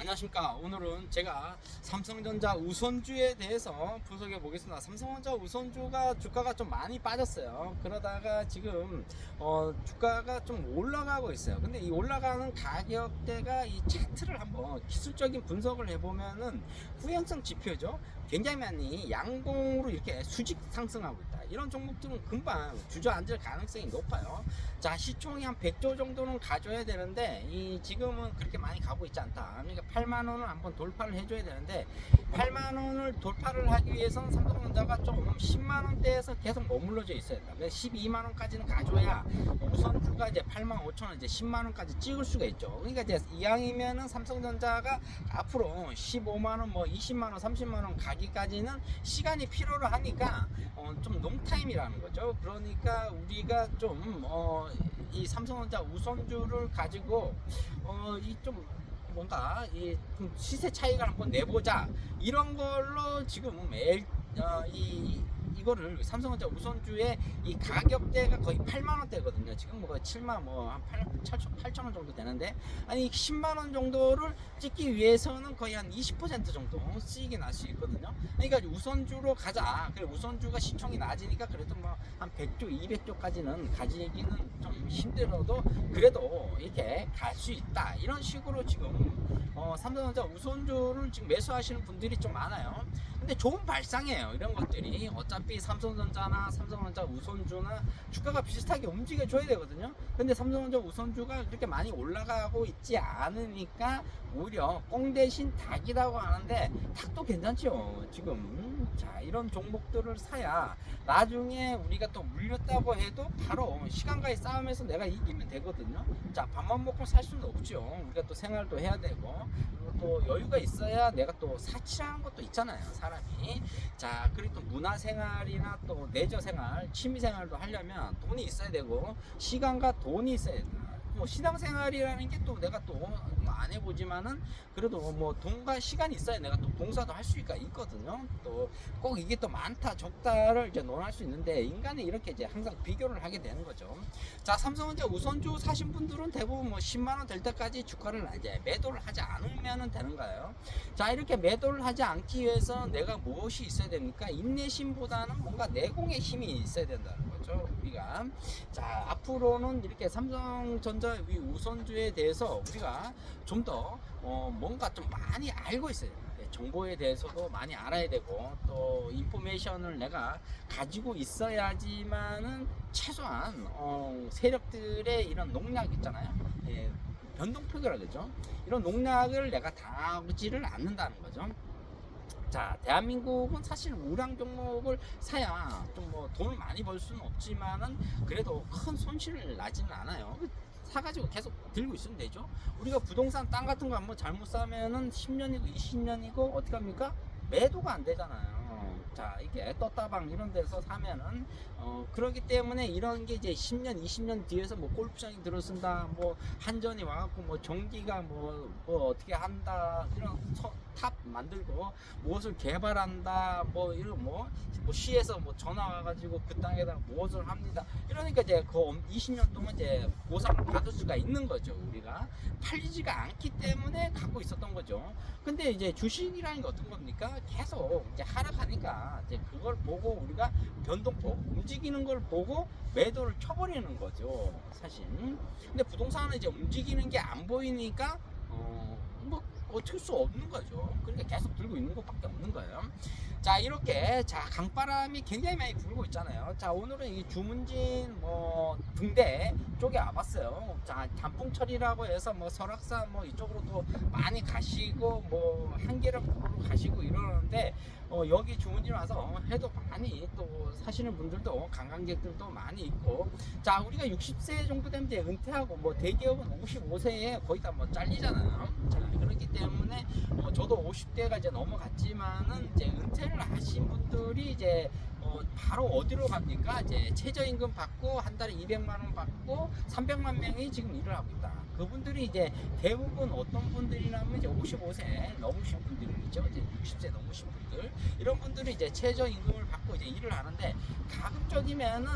안녕하십니까. 오늘은 제가 삼성전자 우선주에 대해서 분석해 보겠습니다. 삼성전자 우선주가 주가가 좀 많이 빠졌어요. 그러다가 지금 주가가 좀 올라가고 있어요. 근데 이 올라가는 가격대가 이 차트를 한번 기술적인 분석을 해보면은 후행성 지표죠. 굉장히 많이 양봉으로 이렇게 수직 상승하고 있다. 이런 종목들은 금방 주저앉을 가능성이 높아요. 자, 시총이 한 100조 정도는 가져야 되는데 지금은 그렇게 많이 가고 있지 않다. 그러니까 8만 원을 한번 돌파를 해줘야 되는데 8만 원을 돌파를 하기 위해서는 삼성전자가 좀 10만 원대에서 계속 머물러져 있어야 된다. 12만 원까지는 가져야 우선주가 이제 8만 5천 원, 이제 10만 원까지 찍을 수가 있죠. 그러니까 이제 이왕이면은 삼성전자가 앞으로 15만 원, 뭐 20만 원, 30만 원 가기까지는 시간이 필요로 하니까 좀 롱타임이라는 거죠. 그러니까 우리가 좀 이 삼성전자 우선주를 가지고 이 좀 뭔가 좀 시세 차이가 한번 내보자, 이런 걸로 지금 매일 이거를 삼성전자 우선주의 이 가격대가 거의 8만 원대거든요. 지금 뭐 7만 뭐한 8천 원 정도 되는데, 아니 10만 원 정도를 찍기 위해서는 거의 한 20% 정도 수익이 날 수 있거든요. 그러니까 우선주로 가자. 그래, 우선주가 시총이 낮으니까 그래도 뭐 한 100조, 200조까지는 가지기는 좀 힘들어도 그래도 이렇게 갈 수 있다. 이런 식으로 지금 삼성전자 우선주를 지금 매수하시는 분들이 좀 많아요. 근데 좋은 발상이에요. 이런 것들이 어차피 삼성전자나 삼성전자 우선주나 주가가 비슷하게 움직여 줘야 되거든요. 근데 삼성전자 우선주가 그렇게 많이 올라가고 있지 않으니까 오히려 꽁 대신 닭이라고 하는데, 닭도 괜찮죠 지금. 자, 이런 종목들을 사야 나중에 우리가 또 물렸다고 해도 바로 시간과의 싸움에서 내가 이기면 되거든요. 자, 밥만 먹고 살 수는 없죠. 우리가 또 생활도 해야 되고, 또 여유가 있어야 내가 또 사치라는 것도 있잖아요, 사람이. 자, 그리고 또 문화생활이나 또 내저생활, 취미생활도 하려면 돈이 있어야 되고 시간과 돈이 있어야 된다. 뭐 신앙생활이라는 게 또 내가 또 안 해보지만은 그래도 뭐 돈과 시간이 있어야 내가 또 봉사도 할 수가 있거든요. 또 꼭 이게 또 많다 적다를 이제 논할 수 있는데, 인간이 이렇게 이제 항상 비교를 하게 되는 거죠. 자, 삼성전자 우선주 사신 분들은 대부분 뭐 10만 원 될 때까지 주가를 이제 매도를 하지 않으면 되는 거예요. 자, 이렇게 매도를 하지 않기 위해서 내가 무엇이 있어야 됩니까? 인내심보다는 뭔가 내공의 힘이 있어야 된다는 거죠, 우리가. 자, 앞으로는 이렇게 삼성전자 우선주에 대해서 우리가 좀 더 뭔가 좀 많이 알고 있어야 돼요. 정보에 대해서도 많이 알아야 되고, 또 인포메이션을 내가 가지고 있어야지만은 최소한 세력들의 이런 농약 있잖아요. 변동폭이라 그러죠. 이런 농약을 내가 당하지를 않는다는 거죠. 자, 대한민국은 사실 우량 종목을 사야 좀 뭐 돈을 많이 벌 수는 없지만은 그래도 큰 손실을 나지는 않아요. 사가지고 계속 들고 있으면 되죠. 우리가 부동산 땅 같은 거 한번 잘못 사면은 10년이고 20년이고 어떻게 합니까? 매도가 안 되잖아요. 자, 이게 떴다방 이런 데서 사면은 그렇기 때문에 이런 게 이제 10년 20년 뒤에서 뭐 골프장이 들어선다, 뭐 한전이 와갖고 뭐 전기가 뭐 어떻게 한다, 이런 탑 만들고 무엇을 개발한다, 뭐 이런 뭐 시에서 뭐 전화 와가지고 그 땅에다 무엇을 합니다, 이러니까 이제 그 20년 동안 이제 보상을 받을 수가 있는 거죠. 우리가 팔리지가 않기 때문에 갖고 있었던 거죠. 근데 이제 주식이라는 게 어떤 겁니까? 계속 이제 하락하니까 이제 그걸 보고 우리가 변동폭 움직이는 걸 보고 매도를 쳐버리는 거죠, 사실. 근데 부동산은 이제 움직이는 게 안 보이니까 뭐 어쩔 수 없는 거죠. 그러니까 계속 들고 있는 것밖에 없는 거예요. 자, 이렇게 자 강바람이 굉장히 많이 불고 있잖아요. 자, 오늘은 이 주문진 뭐 등대 쪽에 와봤어요. 자, 단풍철이라고 해서 뭐 설악산 뭐 이쪽으로도 많이 가시고 뭐 한계령으로 가시고 이러는데, 여기 주문진 와서 해도 많이 또 사시는 분들도, 관광객들도 많이 있고. 자, 우리가 60세 정도 되면 이제 은퇴하고, 뭐 대기업은 55세에 거의 다 뭐 잘리잖아요. 자, 그렇기 때문에 저도 50대가 이제 넘어갔지만은 이제 은퇴를 하신 분들이 이제 바로 어디로 갑니까? 이제 최저임금 받고 한 달에 200만 원 받고 300만 명이 지금 일을 하고 있다. 그분들이 이제 대부분 어떤 분들이냐면 이제 55세 넘으신 분들이죠. 이제 60세 넘으신 분들 이런 분들이 이제 최저임금을 받고 이제 일을 하는데 가급적이면은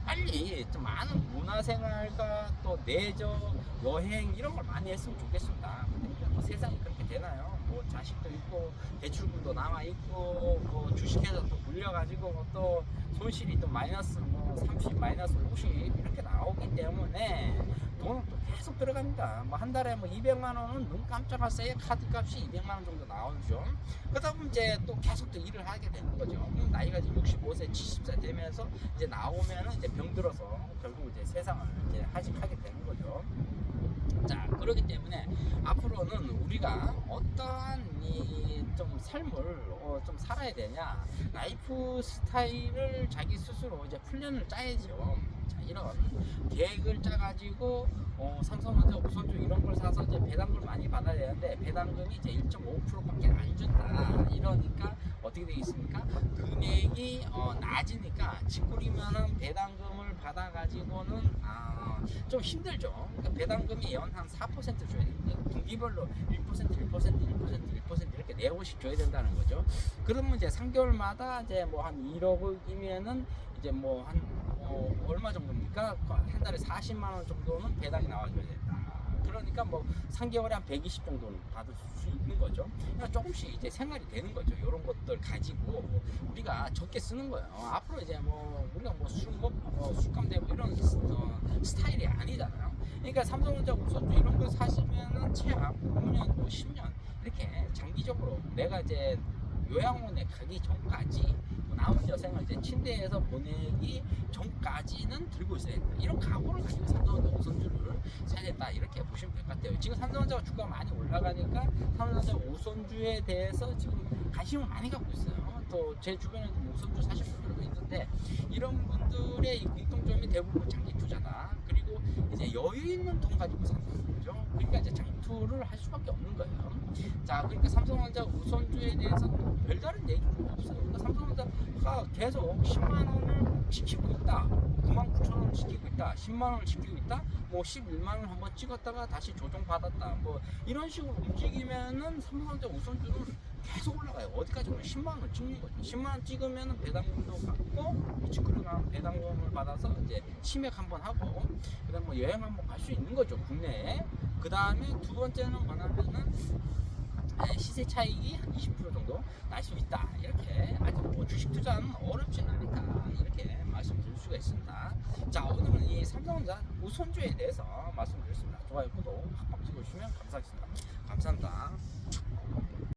빨리 좀 많은 문화생활과 또 내적 여행 이런 걸 많이 했으면 좋겠습니다. 근데 뭐 세상이 그렇게 되나요? 뭐 자식도 있고 대출금도 남아 있고 뭐 주식해서 또 물려가지고 또 손실이 또 마이너스 뭐 30, 마이너스 50 이렇게 나오기 때문에 돈은 또 계속 들어갑니다. 뭐 한 달에 뭐 200만 원은 눈 깜짝할 새에 카드값이 200만 원 정도 나오죠. 그러다 보면 이제 또 계속 또 일을 하게 되는 거죠. 그럼 나이가 이제 65세, 70세 되면서 이제 나오면은 이제 병들어서 결국 이제 세상을 이제 하직하게 되는 거죠. 자, 그렇기 때문에 앞으로는 우리가 어떠한 이 좀 삶을 좀 살아야 되냐, 라이프 스타일을 자기 스스로 이제 플랜을 짜야죠. 자, 이런 계획을 짜가지고 삼성전자, 우선주 이런 걸 사서 이제 배당금을 많이 받아야 되는데 배당금이 이제 1.5%밖에 안 준다. 이러니까 어떻게 되겠습니까? 금액이 낮으니까 직구리면은 배당금을 받아가지고는 좀 힘들죠. 그러니까 배당금이 연 한 4% 줘야 됩니다. 분기별로 1%, 1%, 1%, 1% 이렇게 4번씩 줘야 된다는 거죠. 그러면 이제 3개월마다 이제 뭐 한 1억이면은 이제 뭐 한 얼마 정도입니까? 한 달에 40만 원 정도는 배당이 나와줘야 된다. 그러니까 뭐 3개월에 한 120 정도는 받을 수 있는 거죠. 그러니까 조금씩 이제 생활이 되는 거죠. 이런 것들 가지고 우리가 적게 쓰는 거예요. 앞으로 이제 뭐 우리가 뭐 술 먹고 술감 되고 이런 스타일이 아니잖아요. 그러니까 삼성전자, 우선주 이런 걸 사시면은 최악 5년 또 10년 이렇게 장기적으로 내가 이제 요양원에 가기 전까지 남은 여생을 이제 침대에서 보내기 전까지는 들고 있어야 된다. 이런 각오를 가지고 삼성전자, 우선주를 사야 된다. 이렇게 보시면 될 것 같아요. 지금 삼성전자가 주가가 많이 올라가니까 삼성전자 우선주에 대해서 지금 관심을 많이 갖고 있어요. 또 제 주변에도 우선주 사실 분들도 있는데 이런 분들의 이 공통점이 대부분 장기 투자다. 그리고 이제 여유 있는 돈 가지고 산다는 거죠. 그러니까 이제 장투를 할 수밖에 없는 거예요. 자, 그러니까 삼성전자 우선주에 대해서는 별다른 얘기가 없어요. 그러니까 삼성전자가 계속 10만 원을 지키고 있다, 99,000원을 지키고 있다, 10만 원을 지키고 있다, 뭐 11만 원 한번 찍었다가 다시 조정받았다, 뭐 이런 식으로 움직이면은 삼성전자 우선주는 계속 올라가요. 어디까지 오면 10만 원을 찍는 거죠. 10만 원 찍으면은 배당금도 받고 직구나 배당금을 받아서 이제 치맥 한번 하고 그다음 뭐 여행 한번 갈 수 있는 거죠, 국내에. 그 다음에 두 번째는 뭐냐면은 시세 차익이 한 20% 정도 날 수 있다. 이렇게 아주 뭐 주식 투자는 어렵진 않다. 이렇게 말씀드릴 수가 있습니다. 자, 오늘은 이 삼성전자 우선주에 대해서 말씀드렸습니다. 좋아요, 구독 팍팍 찍어주시면 감사하겠습니다. 감사합니다.